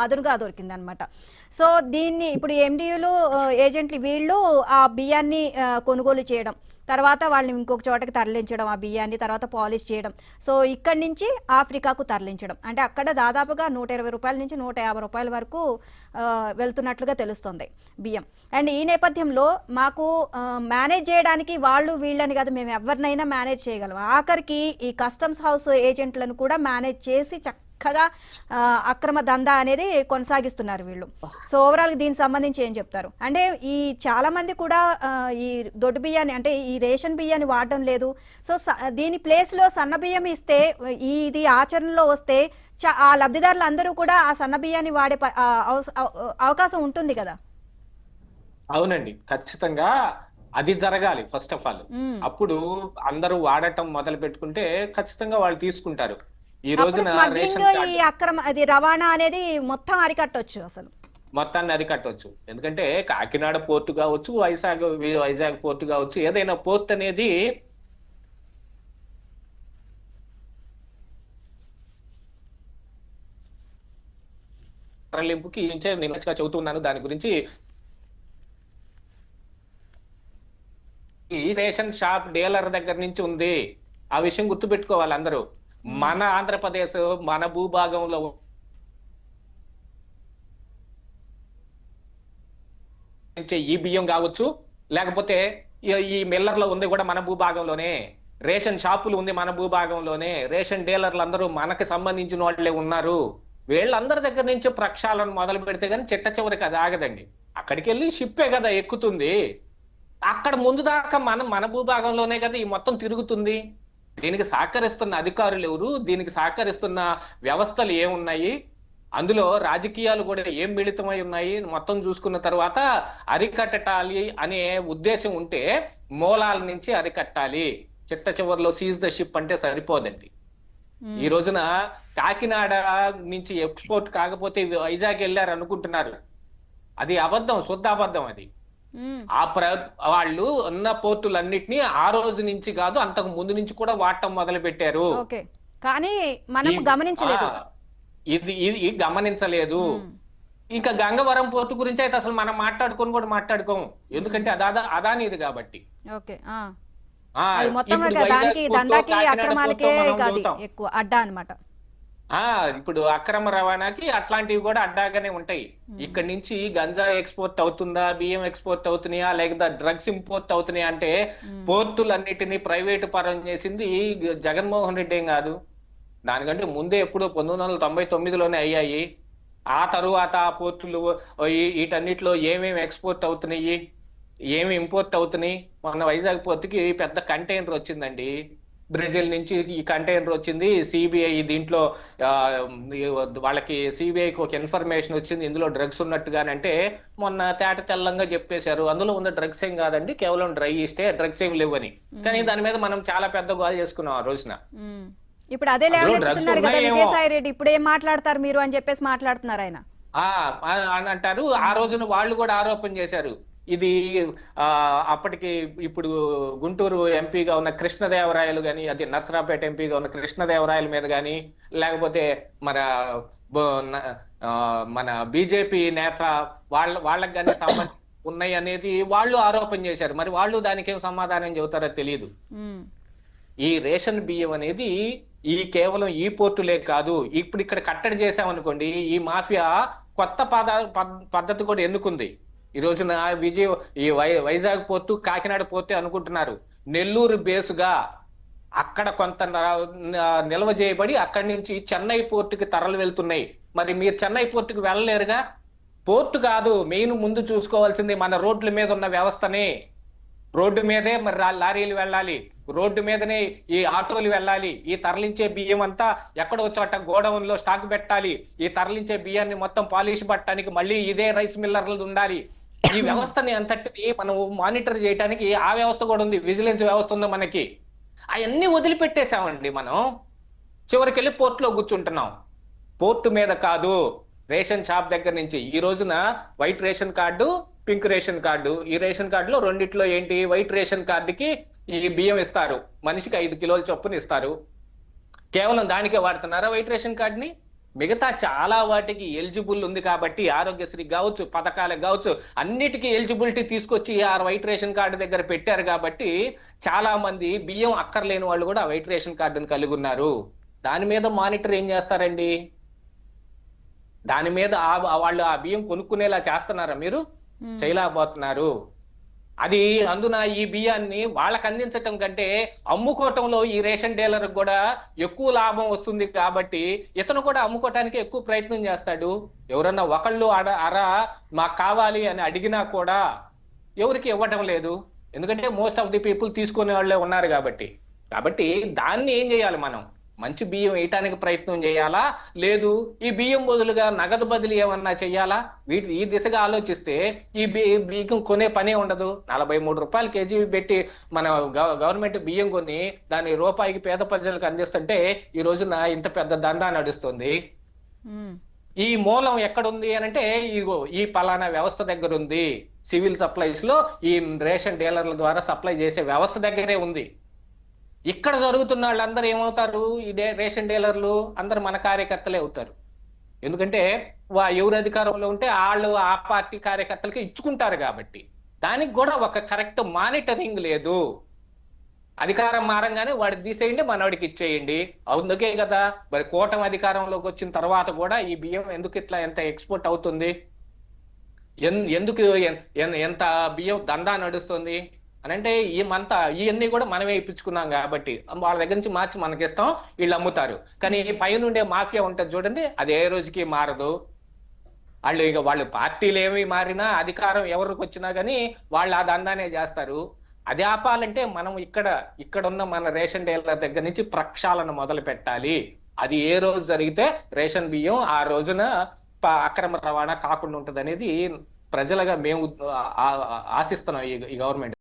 అదునుగా దొరికిందనమాట. సో దీన్ని ఇప్పుడు ఎండియూలు ఏజెంట్లు వీళ్ళు ఆ బియ్యాన్ని కొనుగోలు చేయడం, తర్వాత వాళ్ళని ఇంకొక చోటకి తరలించడం, ఆ బియ్యాన్ని తర్వాత పాలిష్ చేయడం, సో ఇక్కడి నుంచి ఆఫ్రికాకు తరలించడం, అంటే అక్కడ దాదాపుగా 120 రూపాయల నుంచి 150 రూపాయల వరకు వెళ్తున్నట్లుగా తెలుస్తుంది బియ్యం. అండ్ ఈ నేపథ్యంలో మాకు మేనేజ్ చేయడానికి వాళ్ళు వీళ్ళని కాదు, మేము ఎవరినైనా మేనేజ్ చేయగలం, ఆఖరికి ఈ కస్టమ్స్ హౌస్ ఏజెంట్లను కూడా మేనేజ్ చేసి చక్కగా అక్రమ దందా అనేది కొనసాగిస్తున్నారు వీళ్ళు. సో ఓవరాల్ దీనికి సంబంధించి ఏం చెప్తారు? అంటే ఈ చాలా మంది కూడా ఈ దొడ్డు బియ్యాన్ని అంటే ఈ రేషన్ బియ్యాన్ని వాడడం లేదు. సో దీని ప్లేస్ లో సన్న బియ్యం ఇస్తే ఇది ఆచరణలో వస్తే ఆ లబ్ధిదారులు అందరూ కూడా ఆ సన్న బియ్యాన్ని వాడే అవకాశం ఉంటుంది కదా. అవునండి, ఖచ్చితంగా అది జరగాలి ఫస్ట్ ఆఫ్ ఆల్. అప్పుడు అందరూ వాడటం మొదలు పెట్టుకుంటే ఖచ్చితంగా వాళ్ళు తీసుకుంటారు. ఈ రోజున ఈ అక్రమ అది రవాణా అనేది మొత్తం అరికట్టొచ్చు, అసలు మొత్తాన్ని అరికట్టవచ్చు. ఎందుకంటే కాకినాడ పోర్టు కావచ్చు, వైజాగ్ పోర్టు కావచ్చు, ఏదైనా పోర్ట్ అనేది తరలింపుకి నేను చెబుతున్నాను. దాని గురించి ఈ రేషన్ షాప్ డీలర్ దగ్గర నుంచి ఉంది. ఆ విషయం గుర్తుపెట్టుకోవాలి అందరూ. మన ఆంధ్రప్రదేశ్ మన భూభాగంలో ఈ బియ్యం కావచ్చు, లేకపోతే ఈ మిల్లర్లో ఉంది కూడా మన భూభాగంలోనే, రేషన్ షాపులు ఉంది మన భూభాగంలోనే, రేషన్ డీలర్లు అందరూ మనకు సంబంధించిన వాళ్ళే ఉన్నారు. వీళ్ళందరి దగ్గర నుంచి ప్రక్షాళన మొదలు పెడితే కానీ చిట్ట చివరికి అది ఆగదండి. అక్కడికి వెళ్ళి షిప్పే కదా ఎక్కుతుంది. అక్కడ ముందు దాకా మన భూభాగంలోనే కదా ఈ మొత్తం తిరుగుతుంది. దీనికి సహకరిస్తున్న అధికారులు ఎవరు, దీనికి సహకరిస్తున్న వ్యవస్థలు ఏమున్నాయి, అందులో రాజకీయాలు కూడా ఏం మిళితమై ఉన్నాయి మొత్తం చూసుకున్న తర్వాత అరికట్టాలి అనే ఉద్దేశం ఉంటే మూలాల నుంచి అరికట్టాలి. చిట్ట చివరిలో సీజ్ ద షిప్ అంటే సరిపోదండి. ఈ రోజున కాకినాడ నుంచి ఎక్స్పోర్ట్ కాకపోతే వైజాగ్ వెళ్ళారు అనుకుంటున్నారు. అది అబద్ధం, శుద్ధ అబద్ధం. అది వాళ్ళు ఉన్న పోర్టులన్నిటినీ ఆ రోజు నుంచి కాదు అంతకు ముందు నుంచి కూడా వాడటం మొదలు పెట్టారు. కానీ మనం గమనించలేదు, ఇది గమనించలేదు. ఇంకా గంగవరం పోర్టు గురించి అయితే అసలు మనం మాట్లాడుకోము, ఎందుకంటే అదానిది కాబట్టి. ఎక్కువ అడ్డా అన్నమాట. ఇప్పుడు అక్రమ రవాణాకి అట్లాంటివి కూడా అడ్డాగానే ఉంటాయి. ఇక్కడ నుంచి గంజా ఎక్స్పోర్ట్ అవుతుందా, బియ్యం ఎక్స్పోర్ట్ అవుతున్నాయా, లేకపోతే డ్రగ్స్ ఇంపోర్ట్ అవుతున్నాయా అంటే పోర్టులన్నిటినీ ప్రైవేటు పరం చేసింది జగన్మోహన్ రెడ్డి ఏం కాదు. దానికంటే ముందే ఎప్పుడో 1999లోనే అయ్యాయి. ఆ తరువాత ఆ పోర్టులు వీటన్నిటిలో ఏమేమి ఎక్స్పోర్ట్ అవుతున్నాయి, ఏమి ఇంపోర్ట్ అవుతున్నాయి. మొన్న వైజాగ్ పోర్టుకి పెద్ద కంటైనర్ వచ్చిందండి, బ్రెజిల్ నుంచి ఈ కంటైనర్ వచ్చింది. సిబిఐ దీంట్లో వాళ్ళకి సిబిఐకి ఒక ఇన్ఫర్మేషన్ వచ్చింది ఇందులో డ్రగ్స్ ఉన్నట్టుగానంటే మొన్న తేట తెల్లంగా చెప్పేశారు అందులో ఉన్న డ్రగ్స్ ఏం కాదండి, కేవలం డ్రై ఇస్తే డ్రగ్స్ ఏం లేవని. కానీ దాని మీద మనం చాలా పెద్ద గోల్ చేసుకున్నాం ఆ రోజున. ఇప్పుడు అదే లేవనెత్తుతున్నారు కదా విజయసాయి రెడ్డి, ఇప్పుడు ఏం మాట్లాడతారు మీరు అని చెప్పేసి మాట్లాడుతున్నారు ఆయన అని అంటారు. ఆ రోజున వాళ్ళు కూడా ఆరోపణ చేశారు. ఇది అప్పటికి ఇప్పుడు గుంటూరు ఎంపీగా ఉన్న కృష్ణదేవరాయలు కానీ, అది నర్సరాపేట ఎంపీగా ఉన్న కృష్ణదేవరాయల మీద కానీ, లేకపోతే మన బీజేపీ నేత వాళ్ళకి కానీ సంబంధం ఉన్నాయి అనేది వాళ్ళు ఆరోపణ చేశారు. మరి వాళ్ళు దానికి ఏం సమాధానం చెబుతారో తెలియదు. ఈ రేషన్ బియ్యం అనేది కేవలం ఈ పోర్టులే కాదు, ఇప్పుడు ఇక్కడ కట్టడి చేసామనుకోండి ఈ మాఫియా కొత్త పద్ధతి కూడా ఎన్నుకుంది. ఈ రోజున వైజాగ్ పోర్టు, కాకినాడ పోర్టు అనుకుంటున్నారు. నెల్లూరు బేసుగా అక్కడ కొంత నిల్వ చేయబడి అక్కడి నుంచి చెన్నై పోర్టుకి తరలి వెళ్తున్నాయి. మరి మీరు చెన్నై పోర్టుకి వెళ్ళలేరుగా. పోర్టు కాదు మెయిన్ ముందు చూసుకోవాల్సింది మన రోడ్ల మీద ఉన్న వ్యవస్థనే. రోడ్డు మీదే మరి లారీలు వెళ్ళాలి, రోడ్డు మీదనే ఈ ఆటోలు వెళ్ళాలి. ఈ తరలించే బియ్యం అంతా ఎక్కడో చోట గోడౌన్ లో స్టాక్ పెట్టాలి. ఈ తరలించే బియ్యాన్ని మొత్తం పాలిష్ పట్టడానికి మళ్ళీ ఇదే రైస్ మిల్లర్లు ఉండాలి. ఈ వ్యవస్థని అంతటిని మనం మానిటర్ చేయడానికి ఆ వ్యవస్థ కూడా ఉంది, విజిలెన్స్ వ్యవస్థ ఉంది మనకి. అవన్నీ వదిలిపెట్టేశామండి మనం. చివరికి వెళ్ళి పోర్టులో కూర్చుంటున్నాం. పోర్టు మీద కాదు, రేషన్ షాప్ దగ్గర నుంచి. ఈ రోజున white ration card, pink ration card. ఈ రేషన్ కార్డులో రెండిట్లో ఏంటి, వైట్ రేషన్ కార్డుకి ఈ బియ్యం ఇస్తారు, మనిషికి 5 కిలోల చొప్పున ఇస్తారు. కేవలం దానికే వాడుతున్నారా వైట్ రేషన్ కార్డుని? మిగతా చాలా వాటికి ఎలిజిబుల్ ఉంది కాబట్టి ఆరోగ్యశ్రీ కావచ్చు, పథకాలకు కావచ్చు, అన్నిటికీ ఎలిజిబిలిటీ తీసుకొచ్చి ఆ వైట్ రేషన్ కార్డు దగ్గర పెట్టారు కాబట్టి చాలా మంది బియ్యం అక్కర్లేని వాళ్ళు కూడా వైట్ రేషన్ కార్డును కలిగి ఉన్నారు. దాని మీద మానిటర్ ఏం చేస్తారండి? దాని మీద వాళ్ళు ఆ బియ్యం కొనుక్కునేలా చేస్తున్నారా? మీరు చేయలేకపోతున్నారు. అది అందున ఈ బియ్యాన్ని వాళ్ళకి అందించటం కంటే అమ్ముకోవటంలో ఈ రేషన్ డీలర్ కూడా ఎక్కువ లాభం వస్తుంది కాబట్టి ఇతను కూడా అమ్ముకోవటానికి ఎక్కువ ప్రయత్నం చేస్తాడు. ఎవరన్నా ఒకళ్ళు మాకు కావాలి అని అడిగినా కూడా ఎవరికి ఇవ్వటం లేదు. ఎందుకంటే మోస్ట్ ఆఫ్ ది పీపుల్ తీసుకునే వాళ్ళే ఉన్నారు కాబట్టి దాన్ని ఏం చేయాలి? మనం మంచి బియ్యం వేయటానికి ప్రయత్నం చేయాలా, లేదు ఈ బియ్యం బదులుగా నగదు బదిలీ ఏమన్నా చెయ్యాలా? ఈ దిశగా ఆలోచిస్తే ఈ బియ్యం కొనే పనే ఉండదు. 43 రూపాయలు కేజీ పెట్టి మన గవర్నమెంట్ బియ్యం కొని దాన్ని రూపాయికి పేద ప్రజలకు అందిస్తుంటే ఈ రోజున ఇంత పెద్ద దందా నడుస్తుంది. ఈ మూలం ఎక్కడుంది అని అంటే ఇగో ఈ పలానా వ్యవస్థ దగ్గర ఉంది. సివిల్ సప్లైస్ లో ఈ రేషన్ డీలర్ల ద్వారా సప్లై చేసే వ్యవస్థ దగ్గరే ఉంది. ఇక్కడ జరుగుతున్న వాళ్ళందరూ ఏమవుతారు? ఈ రేషన్ డీలర్లు అందరు మన కార్యకర్తలే అవుతారు. ఎందుకంటే ఎవరు అధికారంలో ఉంటే వాళ్ళు ఆ పార్టీ కార్యకర్తలకి ఇచ్చుకుంటారు కాబట్టి దానికి కూడా ఒక కరెక్ట్ మానిటరింగ్ లేదు. అధికారం మారంగానే వాడికి తీసేయండి, మనవాడికి ఇచ్చేయండి. అందుకే కదా మరి కూటమి అధికారంలోకి వచ్చిన తర్వాత కూడా ఈ బియ్యం ఎందుకు ఇట్లా ఎంత ఎక్స్పోర్ట్ అవుతుంది, ఎందుకు ఎంత బియ్యం దందా నడుస్తుంది అని అంటే ఇవన్నీ కూడా మనమే ఇప్పించుకున్నాం కాబట్టి వాళ్ళ దగ్గర నుంచి మార్చి మనకిస్తాం, వీళ్ళు అమ్ముతారు. కానీ పైనుండే మాఫియా ఉంటుంది చూడండి, అది ఏ రోజుకి మారదు. వాళ్ళు పార్టీలు ఏమి మారినా అధికారం ఎవరికి వచ్చినా కానీ వాళ్ళు ఆ దందానే చేస్తారు. అది ఆపాలంటే మనం ఇక్కడ ఉన్న మన రేషన్ డీలర్ దగ్గర నుంచి ప్రక్షాళన మొదలు పెట్టాలి. అది ఏ రోజు జరిగితే రేషన్ బియ్యం ఆ రోజున అక్రమ రవాణా కాకుండా ఉంటది అనేది ప్రజలుగా మేము ఆశిస్తున్నాం ఈ గవర్నమెంట్.